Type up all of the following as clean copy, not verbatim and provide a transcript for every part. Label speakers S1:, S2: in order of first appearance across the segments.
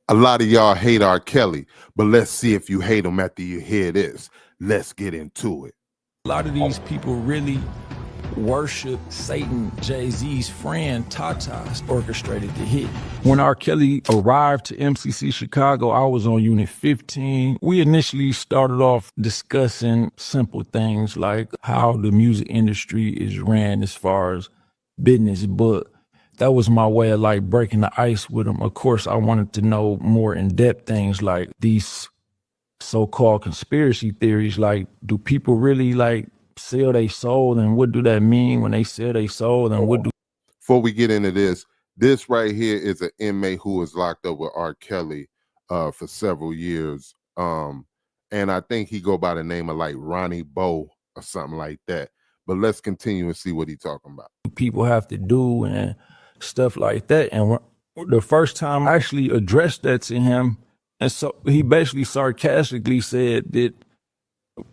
S1: A lot of y'all hate R. Kelly, but let's see if you hate him after you hear this. Let's get into it.
S2: A lot of these people really worship Satan. Jay-Z's friend Tata's orchestrated the hit. When R. Kelly arrived to MCC Chicago, I was on Unit 15. We initially started off discussing simple things like how the music industry is ran as far as business, but that was my way of like breaking the ice with him. Of course, I wanted to know more in-depth things like these so-called conspiracy theories. Like, do people really like sell their soul, and what do that mean when they sell their soul, and what do...
S1: Before we get into this right here is an inmate who was locked up with R. Kelly for several years. And I think he go by the name of like Ronnie Bo or something like that. But let's continue and see what he's talking about.
S2: People have to do and stuff like that. And the first time I actually addressed that to him, and so he basically sarcastically said that,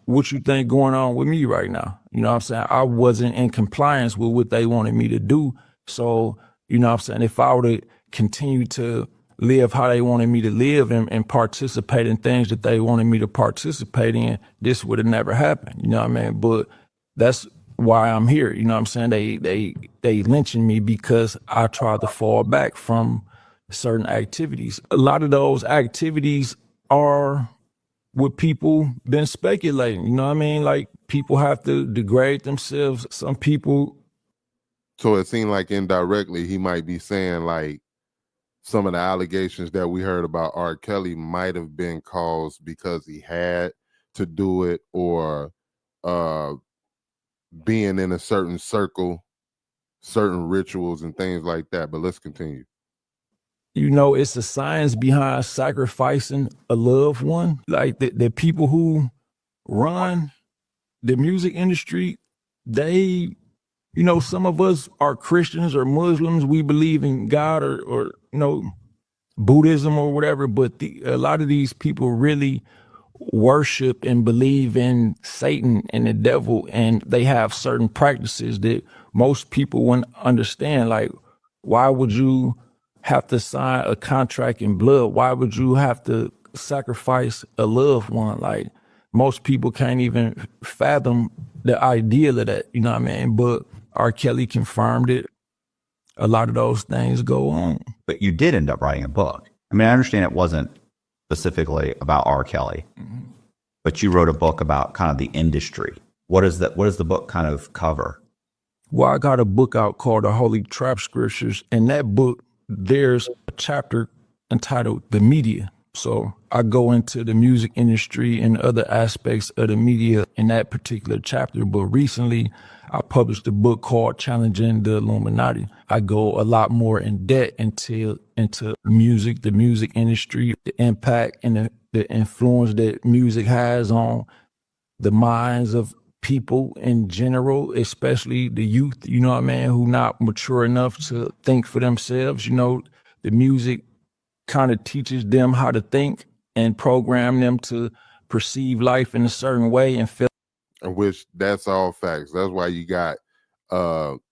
S2: what you think going on with me right now? You know what I'm saying? I wasn't in compliance with what they wanted me to do. So, you know what I'm saying, if I were to continue to live how they wanted me to live and participate in things that they wanted me to participate in, this would have never happened. You know what I mean? But that's why I'm here. You know what I'm saying? They lynching me because I tried to fall back from certain activities. A lot of those activities are what people been speculating. You know what I mean? Like, people have to degrade themselves. Some people...
S1: So it seemed like indirectly he might be saying like some of the allegations that we heard about R. Kelly might have been caused because he had to do it, or being in a certain circle, certain rituals and things like that. But let's continue.
S2: You know, it's a science behind sacrificing a loved one. Like the people who run the music industry, they, you know, some of us are Christians or Muslims. We believe in God or you know, Buddhism or whatever. But a lot of these people really worship and believe in Satan and the devil, and they have certain practices that most people wouldn't understand. Like, why would you have to sign a contract in blood? Why would you have to sacrifice a loved one? Like, most people can't even fathom the idea of that, you know what I mean? But R. Kelly confirmed it. A lot of those things go on.
S3: But you did end up writing a book. I mean, I understand it wasn't specifically about R. Kelly, but you wrote a book about kind of the industry. What does the book kind of cover?
S2: Well, I got a book out called The Holy Trap Scriptures. In that book, there's a chapter entitled The Media. So I go into the music industry and other aspects of the media in that particular chapter. But recently, I published a book called Challenging the Illuminati. I go a lot more in depth into music, the music industry, the impact and the influence that music has on the minds of people in general, especially the youth, you know what I mean, who not mature enough to think for themselves. You know, the music kind of teaches them how to think and program them to perceive life in a certain way and feel.
S1: And which that's all facts. That's why you got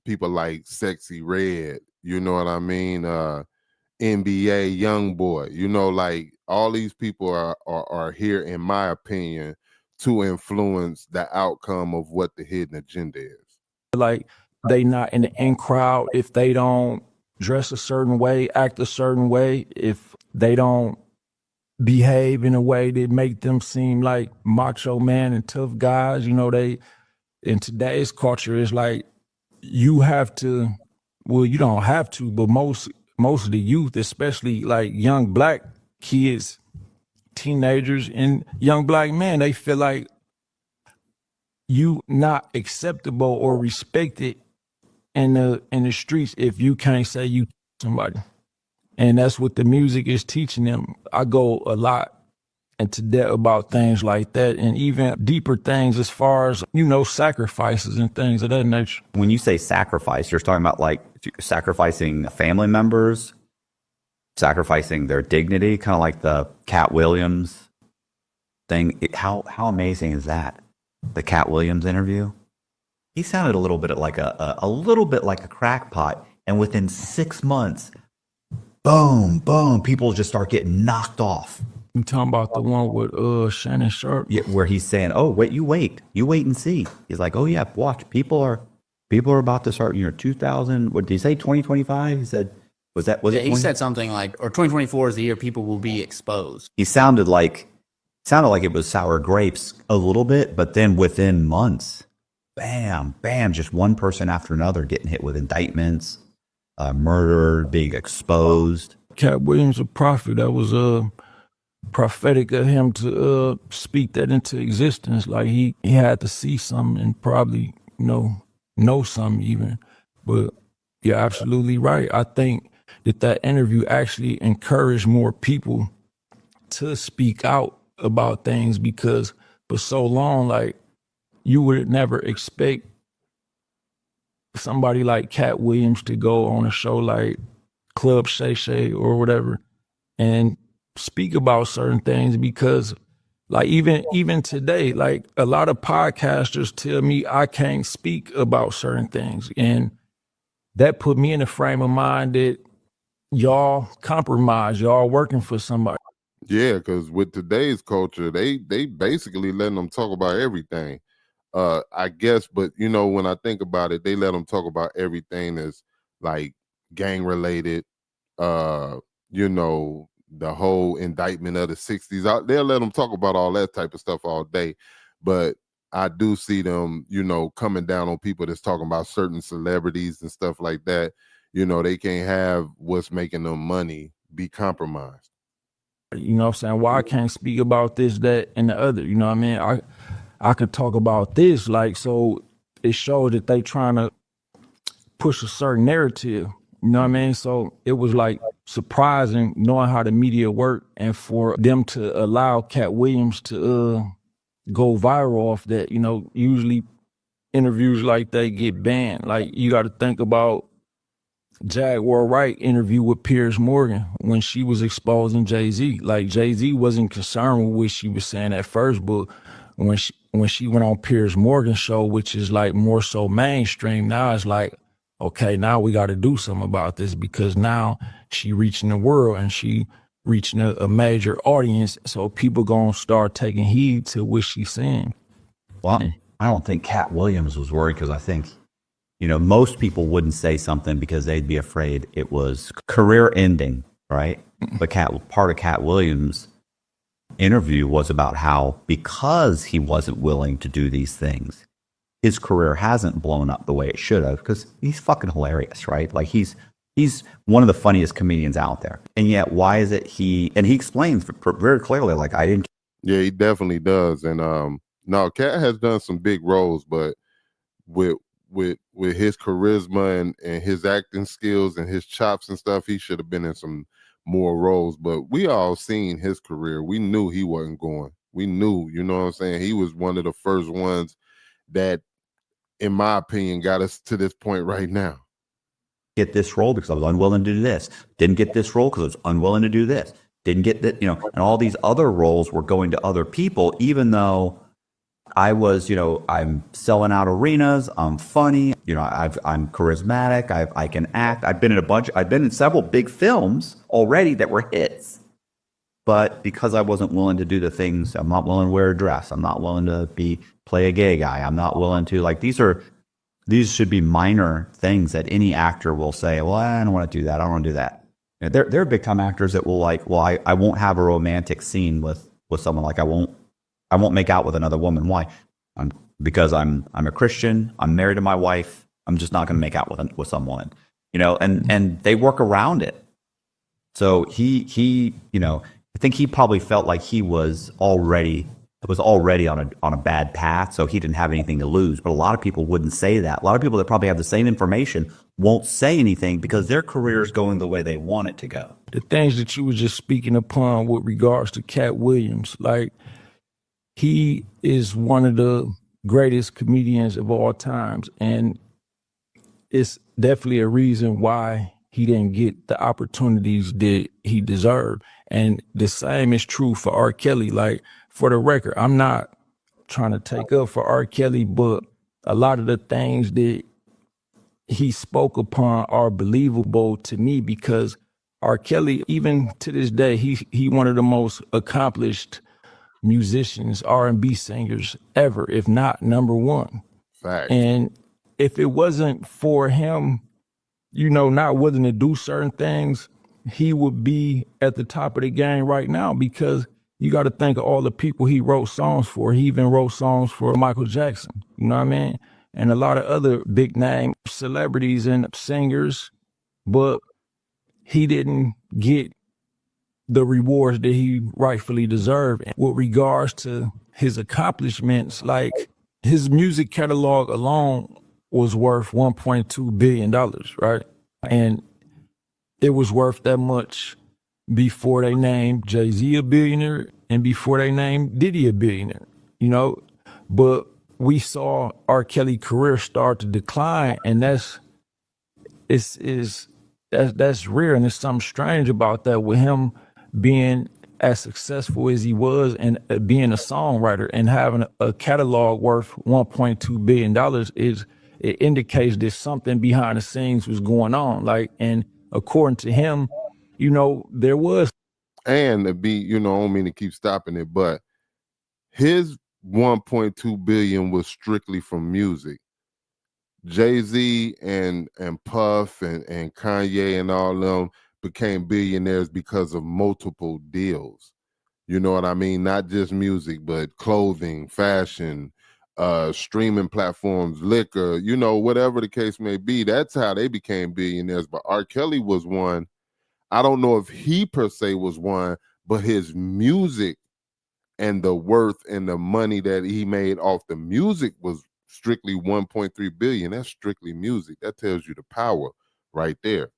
S1: people like Sexy Red, you know what I mean? NBA Youngboy, you know, like all these people are here, in my opinion, to influence the outcome of what the hidden agenda is.
S2: Like, they not in the in crowd if they don't dress a certain way, act a certain way, if they don't behave in a way that make them seem like macho man and tough guys. You know, they, in today's culture, it's like you have to, well, you don't have to, but most of the youth, especially like young black kids, teenagers and young black men, they feel like you not acceptable or respected in the streets if you can't say you somebody. And that's what the music is teaching them. I go a lot into depth about things like that, and even deeper things as far as, you know, sacrifices and things of that nature.
S3: When you say sacrifice, you're talking about like sacrificing family members, sacrificing their dignity, kind of like the Katt Williams thing. How amazing is that? The Katt Williams interview. He sounded a little bit like a little bit like a crackpot, and within 6 months, boom, boom. People just start getting knocked off.
S2: You talking about the one with Shannon Sharp?
S3: Yeah, where he's saying, "Oh, wait, you wait and see." He's like, "Oh yeah, watch. People are about to start. 2000. What did he say? 2025. He said, was it?
S4: He said something like, or 2024 is the year people will be exposed.
S3: He sounded like it was sour grapes a little bit, but then within months, bam, bam, just one person after another getting hit with indictments, murder, being exposed.
S2: Katt Williams, a prophet. That was prophetic of him to speak that into existence. Like he had to see something and probably know something even. But you're absolutely right. I think that interview actually encouraged more people to speak out about things, because for so long, like, you would never expect somebody like Katt Williams to go on a show like Club Shay Shay or whatever and speak about certain things, because like even today, like a lot of podcasters tell me I can't speak about certain things, and that put me in a frame of mind that y'all compromise, y'all working for somebody.
S1: Yeah, because with today's culture, they basically letting them talk about everything. I guess, but when I think about it, they let them talk about everything that's like gang related. The whole indictment of the 60s. They'll let them talk about all that type of stuff all day. But I do see them, coming down on people that's talking about certain celebrities and stuff like that. They can't have what's making them money be compromised.
S2: You know what I'm saying? Why I can't speak about this, that, and the other. You know what I mean? I could talk about this, like, so it shows that they trying to push a certain narrative. You know what I mean? So it was like surprising knowing how the media work, and for them to allow Katt Williams to go viral off that. Usually interviews like that get banned. Like, you got to think about Jaguar Wright interview with Piers Morgan when she was exposing Jay-Z. Like, Jay-Z wasn't concerned with what she was saying at first, but when she went on Piers Morgan's show, which is like more so mainstream, now it's like, okay, now we got to do something about this, because now she reaching the world and she reaching a major audience. So people gonna start taking heed to what she's saying.
S3: Well, I don't think Katt Williams was worried, because I think, most people wouldn't say something because they'd be afraid it was career ending, right? But part of Katt Williams' interview was about how, because he wasn't willing to do these things, his career hasn't blown up the way it should have, because he's fucking hilarious, right? Like, he's one of the funniest comedians out there. And yet, why is it and he explains very clearly, like, I didn't.
S1: Yeah, he definitely does. And no, Katt has done some big roles, but with his charisma and his acting skills and his chops and stuff, he should have been in some more roles. But we all seen his career. We knew he wasn't going. We knew, you know what I'm saying? He was one of the first ones that, in my opinion, got us to this point right now.
S3: Get this role because I was unwilling to do this. Didn't get this role because I was unwilling to do this. Didn't get that, and all these other roles were going to other people, even though I was, I'm selling out arenas. I'm funny. I'm charismatic. I can act. I've been in several big films already that were hits. But because I wasn't willing to do the things, I'm not willing to wear a dress. I'm not willing to play a gay guy. I'm not willing to, like, these should be minor things that any actor will say, well, I don't want to do that. I don't want to do that. There are big time actors that will, like, well, I won't have a romantic scene with someone. Like, I won't make out with another woman. Why? Because I'm a Christian. I'm married to my wife. I'm just not going to make out with someone, and they work around it. So he, I think he probably felt like he was already on a bad path, so he didn't have anything to lose. But a lot of people wouldn't say that. A lot of people that probably have the same information won't say anything because their career is going the way they want it to go.
S2: The things that you were just speaking upon with regards to Katt Williams, like, he is one of the greatest comedians of all times, and it's definitely a reason why he didn't get the opportunities that he deserved. And the same is true for R. Kelly. Like, for the record, I'm not trying to take up for R. Kelly, but a lot of the things that he spoke upon are believable to me, because R. Kelly, even to this day, he one of the most accomplished musicians, R&B singers ever, if not number one.
S1: Facts.
S2: And if it wasn't for him, not willing to do certain things, he would be at the top of the game right now, because you got to think of all the people he wrote songs for. He even wrote songs for Michael Jackson, you know what I mean? And a lot of other big name celebrities and singers, but he didn't get the rewards that he rightfully deserved. With regards to his accomplishments, like his music catalog alone was worth $1.2 billion, right? And it was worth that much before they named Jay-Z a billionaire and before they named Diddy a billionaire, But we saw R. Kelly's career start to decline, and that's rare, and there's something strange about that with him being as successful as he was and being a songwriter and having a catalog worth $1.2 billion it indicates that something behind the scenes was going on. And according to him, there was.
S1: And to be, I don't mean to keep stopping it, but his 1.2 billion was strictly from music. Jay-Z and Puff and Kanye and all them became billionaires because of multiple deals. You know what I mean? Not just music, but clothing, fashion, streaming platforms, liquor, whatever the case may be. That's how they became billionaires. But R. Kelly was one. I don't know if he per se was one, but his music and the worth and the money that he made off the music was strictly 1.3 billion. That's strictly music. That tells you the power right there.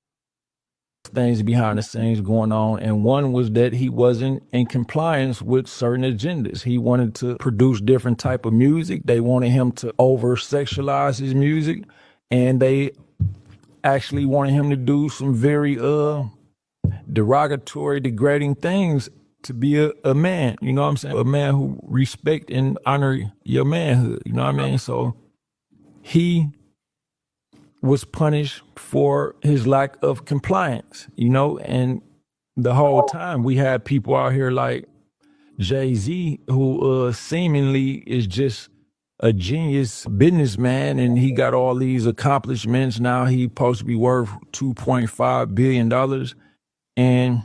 S2: Things behind the scenes going on, and one was that he wasn't in compliance with certain agendas. He wanted to produce different type of music. They wanted him to over sexualize his music, and they actually wanted him to do some very derogatory, degrading things to be a man, you know what I'm saying? A man who respect and honor your manhood, you know what I mean? So he was punished for his lack of compliance, and the whole time we had people out here like Jay-Z, who seemingly is just a genius businessman, and he got all these accomplishments. Now he supposed to be worth $2.5 billion, and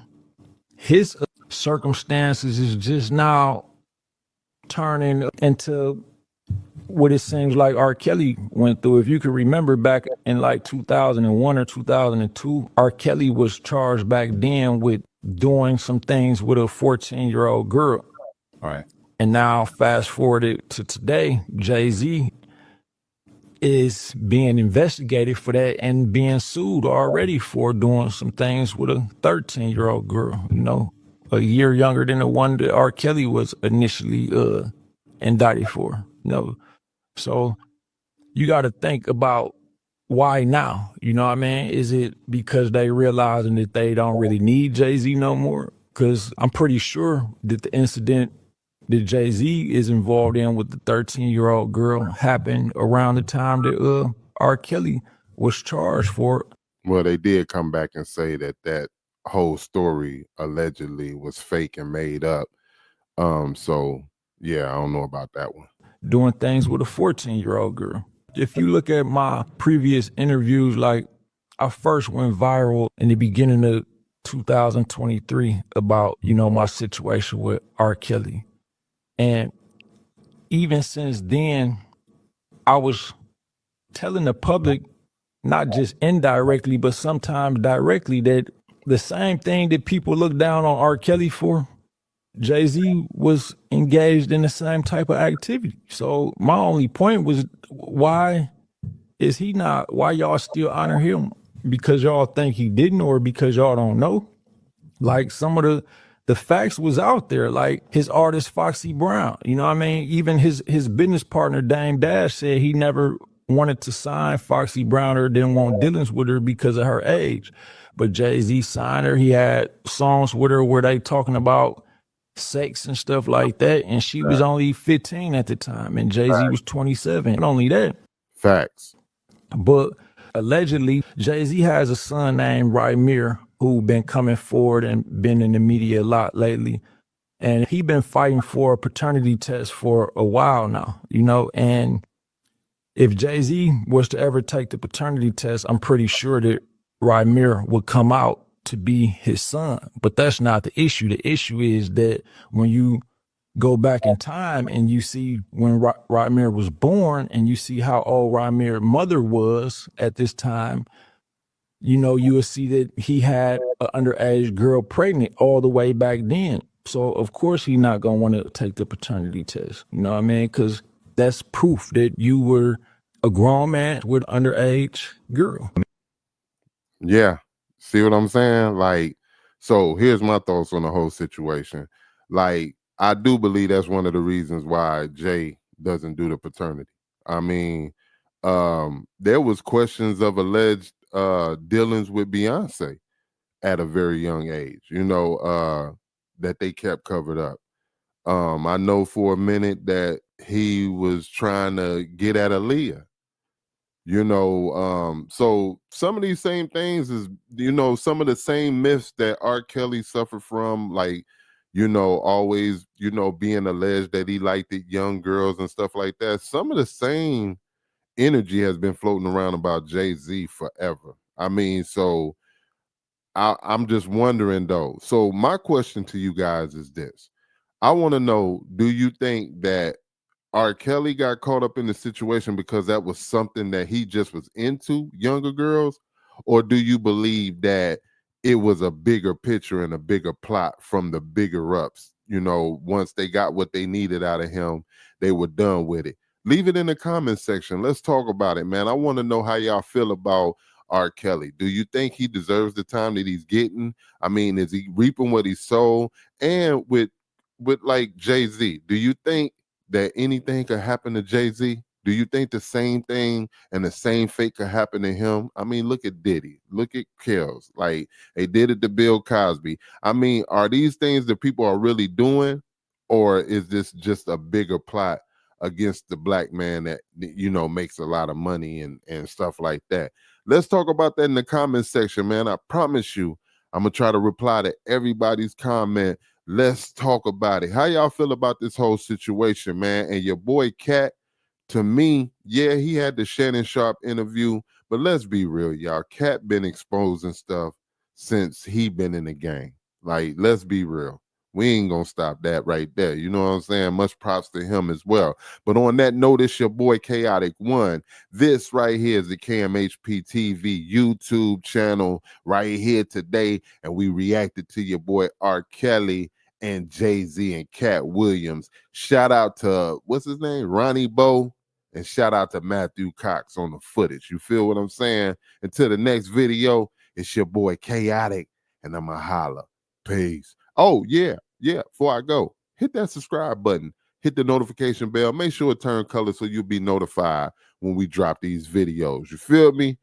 S2: his circumstances is just now turning into what it seems like R. Kelly went through. If you could remember back in like 2001 or 2002, R. Kelly was charged back then with doing some things with a 14-year-old girl.
S3: All right.
S2: And now fast forward to today, Jay-Z is being investigated for that and being sued already for doing some things with a 13-year-old girl, a year younger than the one that R. Kelly was initially indicted for. So you got to think about why now, you know what I mean? Is it because they realizing that they don't really need Jay-Z no more? Because I'm pretty sure that the incident that Jay-Z is involved in with the 13-year-old girl happened around the time that R. Kelly was charged for it.
S1: Well, they did come back and say that whole story allegedly was fake and made up. So yeah, I don't know about that one.
S2: Doing things with a 14-year-old girl. If you look at my previous interviews, like I first went viral in the beginning of 2023 about, my situation with R. Kelly. And even since then, I was telling the public, not just indirectly, but sometimes directly, that the same thing that people look down on R. Kelly for, Jay-Z was engaged in the same type of activity. So my only point was, why y'all still honor him? Because y'all think he didn't, or because y'all don't know? Like some of the facts was out there, like his artist Foxy Brown, you know what I mean? Even his business partner Dame Dash said he never wanted to sign Foxy Brown or didn't want dealings with her because of her age. But Jay-Z signed her. He had songs with her where they talking about sex and stuff like that, and she was only 15 at the time, and Jay-Z was 27. Not only that,
S1: facts,
S2: but allegedly Jay-Z has a son named Rymir, who been coming forward and been in the media a lot lately. And he been fighting for a paternity test for a while now, you know, and if Jay-Z was to ever take the paternity test, I'm pretty sure that Rymir would come out to be his son. But that's not the issue. The issue is that when you go back in time and you see when Rymir was born and you see how old Rymir's mother was at this time, you know, you will see that he had an underage girl pregnant all the way back then. So of course he's not gonna want to take the paternity test. You know what I mean? Because that's proof that you were a grown man with an underage girl.
S1: Yeah. See what I'm saying? Like, so here's my thoughts on the whole situation. Like, I do believe that's one of the reasons why Jay doesn't do the paternity. I mean, there was questions of alleged dealings with Beyonce at a very young age, you know, that they kept covered up. I know for a minute that he was trying to get at Aaliyah, you know. So some of these same things is, you know, some of the same myths that R. Kelly suffered from, like, you know, always, you know, being alleged that he liked it young girls and stuff like that. Some of the same energy has been floating around about Jay-Z forever. I mean, so I'm just wondering though. So my question to you guys is this. I want to know, do you think that R. Kelly got caught up in the situation because that was something that he just was into, younger girls? Or do you believe that it was a bigger picture and a bigger plot from the bigger ups? You know, once they got what they needed out of him, they were done with it. Leave it in the comment section. Let's talk about it, man. I want to know how y'all feel about R. Kelly. Do you think he deserves the time that he's getting? I mean, is he reaping what he sowed? And with like Jay-Z, do you think that anything could happen to Jay-Z? Do you think the same thing and the same fate could happen to him? I mean, look at Diddy, look at Kells, like they did it to Bill Cosby. I mean, are these things that people are really doing, or is this just a bigger plot against the black man that, you know, makes a lot of money and stuff like that? Let's talk about that in the comment section, man. I promise you, I'm gonna try to reply to everybody's comment. Let's talk about it. How y'all feel about this whole situation, man? And your boy Katt, to me, yeah, he had the Shannon Sharp interview, but let's be real, y'all. Katt been exposing stuff since he been in the game. Like, let's be real. We ain't gonna stop that right there. You know what I'm saying? Much props to him as well. But on that note, it's your boy Kaotic One. This right here is the KMHP TV YouTube channel right here today, and we reacted to your boy R. Kelly and Jay-Z and Katt Williams. Shout out to, what's his name? Ronnie Bo. And shout out to Matthew Cox on the footage. You feel what I'm saying? Until the next video, it's your boy Kaotic, and I'ma holla. Peace. Oh, yeah. Before I go, hit that subscribe button. Hit the notification bell. Make sure it turn color so you'll be notified when we drop these videos. You feel me?